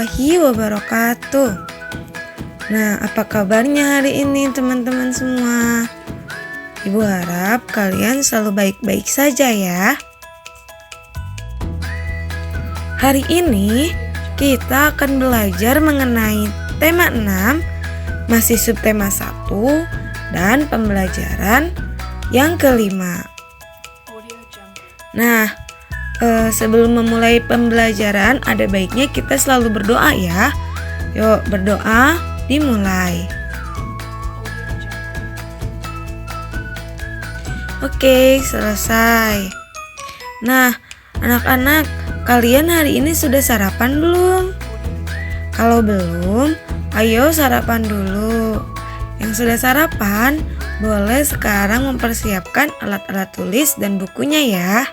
warahmatullahi wabarakatuh. Nah, apa kabarnya hari ini teman-teman semua? Ibu harap kalian selalu baik-baik saja ya. Hari ini kita akan belajar mengenai tema 6, masih subtema 1, dan pembelajaran yang kelima. Nah, sebelum memulai pembelajaran, ada baiknya kita selalu berdoa ya. Yuk berdoa, dimulai. Oke, selesai. Nah, anak-anak, kalian hari ini sudah sarapan belum? Kalau belum, ayo sarapan dulu. Yang sudah sarapan, boleh sekarang mempersiapkan alat-alat tulis dan bukunya ya.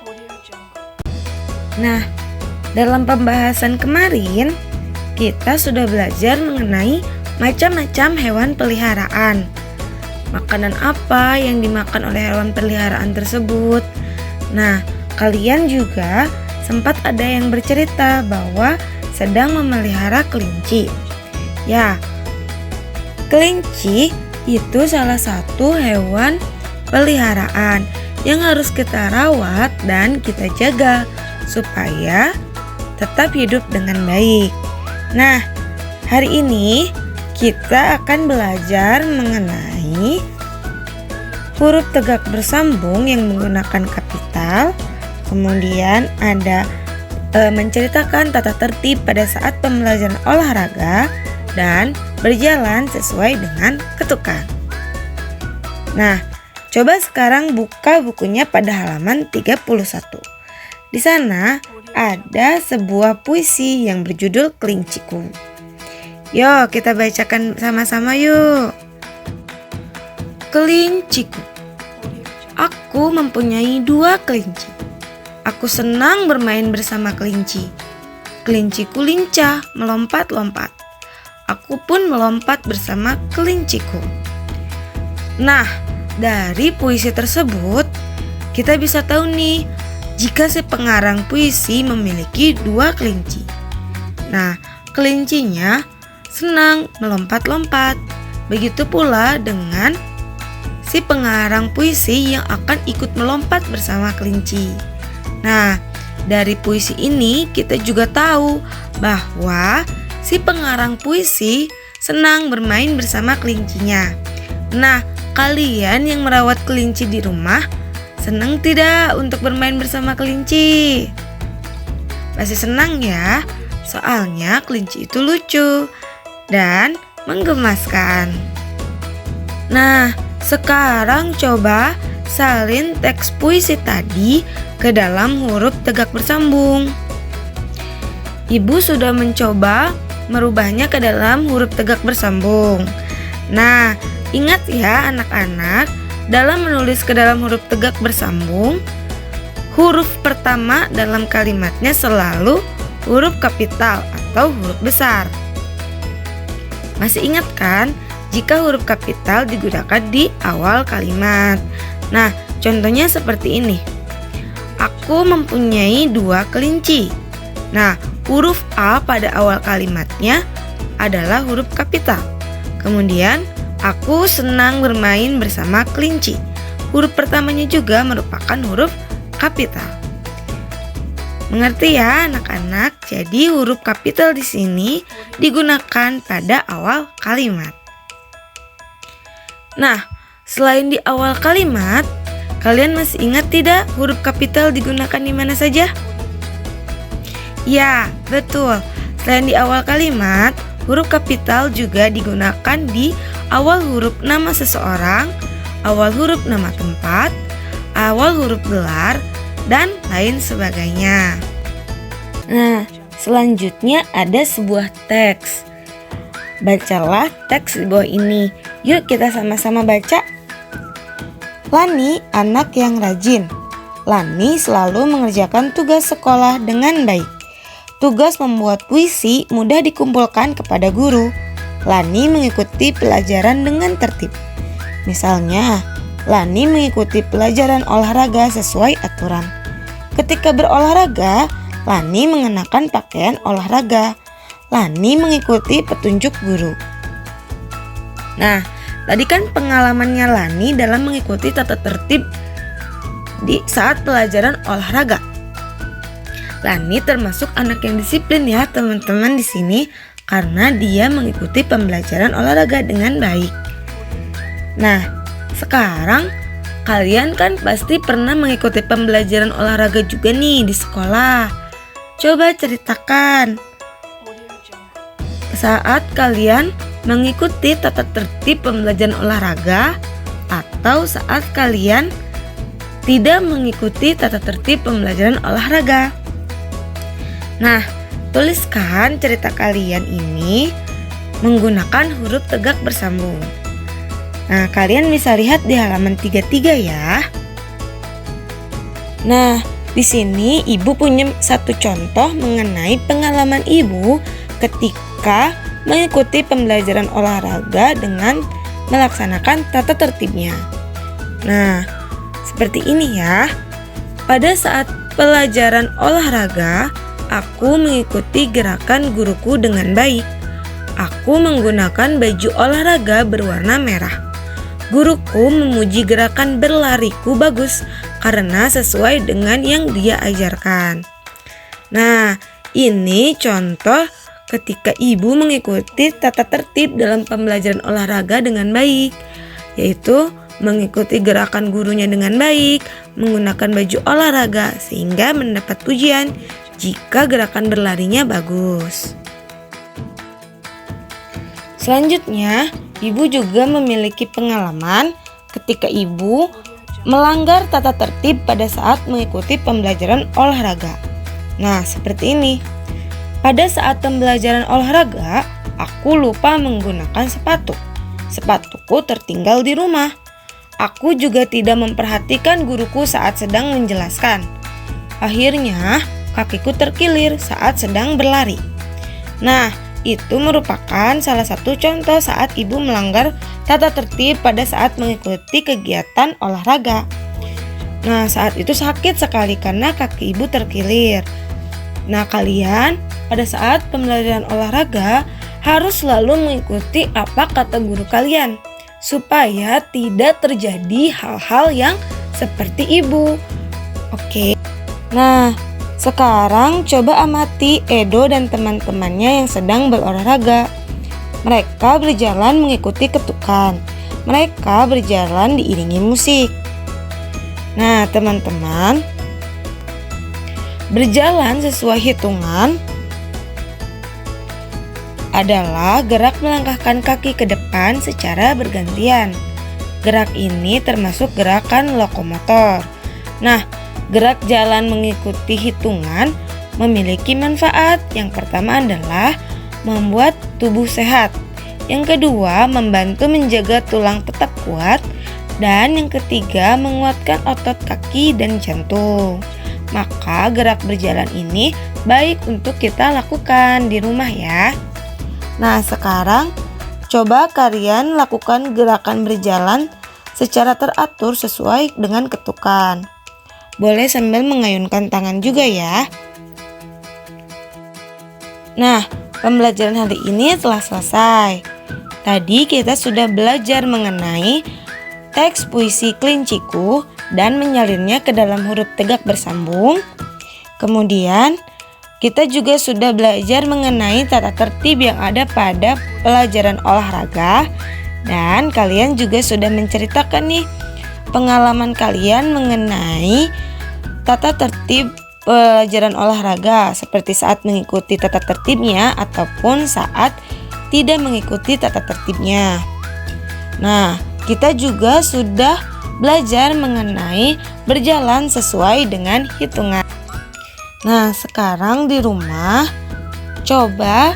Nah, dalam pembahasan kemarin, kita sudah belajar mengenai macam-macam hewan peliharaan. Makanan apa yang dimakan oleh hewan peliharaan tersebut. Nah, kalian juga sempat ada yang bercerita bahwa sedang memelihara kelinci. Ya, kelinci itu salah satu hewan peliharaan yang harus kita rawat dan kita jaga supaya tetap hidup dengan baik. Nah, hari ini kita akan belajar mengenai huruf tegak bersambung yang menggunakan kapital. Kemudian ada menceritakan tata tertib pada saat pembelajaran olahraga dan berjalan sesuai dengan ketukan. Nah, coba sekarang buka bukunya pada halaman 31. Di sana ada sebuah puisi yang berjudul Kelinciku. Yuk kita bacakan sama-sama yuk. Kelinciku, aku mempunyai 2 kelinci. Aku senang bermain bersama kelinci. Kelinciku lincah melompat-lompat. Aku pun melompat bersama kelinciku. Nah, dari puisi tersebut kita bisa tahu nih, jika si pengarang puisi memiliki 2 kelinci. Nah, kelincinya senang melompat-lompat. Begitu pula dengan si pengarang puisi yang akan ikut melompat bersama kelinci. Nah, dari puisi ini kita juga tahu bahwa si pengarang puisi senang bermain bersama kelincinya. Nah, kalian yang merawat kelinci di rumah, senang tidak untuk bermain bersama kelinci? Pasti senang ya, soalnya kelinci itu lucu dan menggemaskan. Nah, sekarang coba salin teks puisi tadi ke dalam huruf tegak bersambung. Ibu sudah mencoba merubahnya ke dalam huruf tegak bersambung. Nah, ingat ya anak-anak, dalam menulis ke dalam huruf tegak bersambung, huruf pertama dalam kalimatnya selalu huruf kapital atau huruf besar. Masih ingat kan jika huruf kapital digunakan di awal kalimat? Nah, contohnya seperti ini. Aku mempunyai 2 kelinci. Nah, huruf A pada awal kalimatnya adalah huruf kapital. Kemudian aku senang bermain bersama kelinci. Huruf pertamanya juga merupakan huruf kapital. Mengerti ya anak-anak? Jadi huruf kapital di sini digunakan pada awal kalimat. Nah, selain di awal kalimat, kalian masih ingat tidak huruf kapital digunakan di mana saja? Ya, betul. Selain di awal kalimat, huruf kapital juga digunakan di awal huruf nama seseorang, awal huruf nama tempat, awal huruf gelar, dan lain sebagainya. Nah, selanjutnya ada sebuah teks. Bacalah teks di bawah ini. Yuk kita sama-sama baca. Lani anak yang rajin. Lani selalu mengerjakan tugas sekolah dengan baik. Tugas membuat puisi mudah dikumpulkan kepada guru. Lani mengikuti pelajaran dengan tertib. Misalnya, Lani mengikuti pelajaran olahraga sesuai aturan. Ketika berolahraga, Lani mengenakan pakaian olahraga. Lani mengikuti petunjuk guru. Nah, tadi kan pengalamannya Lani dalam mengikuti tata tertib di saat pelajaran olahraga. Lani termasuk anak yang disiplin ya teman-teman di sini karena dia mengikuti pembelajaran olahraga dengan baik. Nah, sekarang kalian kan pasti pernah mengikuti pembelajaran olahraga juga nih di sekolah. Coba ceritakan saat kalian mengikuti tata tertib pembelajaran olahraga atau saat kalian tidak mengikuti tata tertib pembelajaran olahraga. Nah, tuliskan cerita kalian ini menggunakan huruf tegak bersambung. Nah, kalian bisa lihat di halaman 33 ya. Nah, di sini ibu punya satu contoh mengenai pengalaman ibu ketika mengikuti pembelajaran olahraga dengan melaksanakan tata tertibnya. Nah, seperti ini ya. Pada saat pelajaran olahraga, aku mengikuti gerakan guruku dengan baik. Aku menggunakan baju olahraga berwarna merah. Guruku memuji gerakan berlariku bagus karena sesuai dengan yang dia ajarkan. Nah, ini contoh ketika ibu mengikuti tata tertib dalam pembelajaran olahraga dengan baik, yaitu mengikuti gerakan gurunya dengan baik, menggunakan baju olahraga sehingga mendapat pujian jika gerakan berlarinya bagus. Selanjutnya, ibu juga memiliki pengalaman ketika ibu melanggar tata tertib pada saat mengikuti pembelajaran olahraga. Nah, seperti ini. Pada saat pembelajaran olahraga, aku lupa menggunakan sepatu. Sepatuku tertinggal di rumah. Aku juga tidak memperhatikan guruku saat sedang menjelaskan. Akhirnya, kakiku terkilir saat sedang berlari. Nah, itu merupakan salah satu contoh saat ibu melanggar tata tertib pada saat mengikuti kegiatan olahraga. Nah, saat itu sakit sekali karena kaki ibu terkilir. Nah, kalian pada saat pembelajaran olahraga harus selalu mengikuti apa kata guru kalian supaya tidak terjadi hal-hal yang seperti ibu. Oke. Nah, sekarang coba amati Edo dan teman-temannya yang sedang berolahraga. Mereka berjalan mengikuti ketukan. Mereka berjalan diiringi musik. Nah, teman-teman, berjalan sesuai hitungan adalah gerak melangkahkan kaki ke depan secara bergantian. Gerak ini termasuk gerakan lokomotor. Nah, gerak jalan mengikuti hitungan memiliki manfaat. Yang pertama adalah membuat tubuh sehat. Yang kedua, membantu menjaga tulang tetap kuat. Dan yang ketiga, menguatkan otot kaki dan jantung. Maka gerak berjalan ini baik untuk kita lakukan di rumah ya. Nah, sekarang coba kalian lakukan gerakan berjalan secara teratur sesuai dengan ketukan. Boleh sambil mengayunkan tangan juga ya. Nah, pembelajaran hari ini telah selesai. Tadi kita sudah belajar mengenai teks puisi Kelinciku dan menyalinnya ke dalam huruf tegak bersambung. Kemudian kita juga sudah belajar mengenai tata tertib yang ada pada pelajaran olahraga. Dan kalian juga sudah menceritakan nih pengalaman kalian mengenai tata tertib pelajaran olahraga, seperti saat mengikuti tata tertibnya ataupun saat tidak mengikuti tata tertibnya. Nah, kita juga sudah belajar mengenai berjalan sesuai dengan hitungan. Nah, sekarang di rumah coba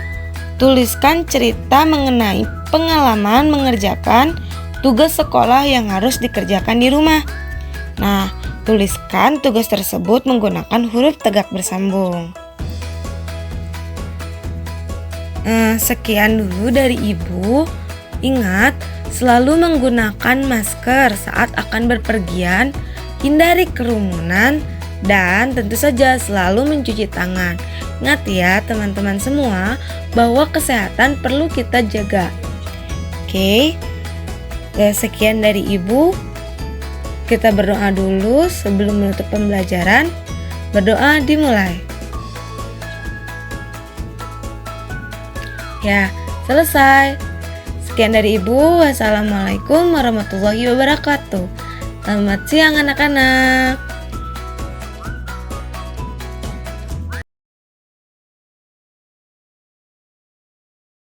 tuliskan cerita mengenai pengalaman mengerjakan tugas sekolah yang harus dikerjakan di rumah. Nah, tuliskan tugas tersebut menggunakan huruf tegak bersambung. Sekian dulu dari Ibu. Ingat, selalu menggunakan masker saat akan berpergian, hindari kerumunan, dan tentu saja selalu mencuci tangan. Ingat ya teman-teman semua, bahwa kesehatan perlu kita jaga. Oke, sekian dari Ibu. Kita berdoa dulu sebelum menutup pembelajaran. Berdoa dimulai. Ya, selesai. Sekian dari Ibu. Wassalamualaikum warahmatullahi wabarakatuh. Selamat siang anak-anak.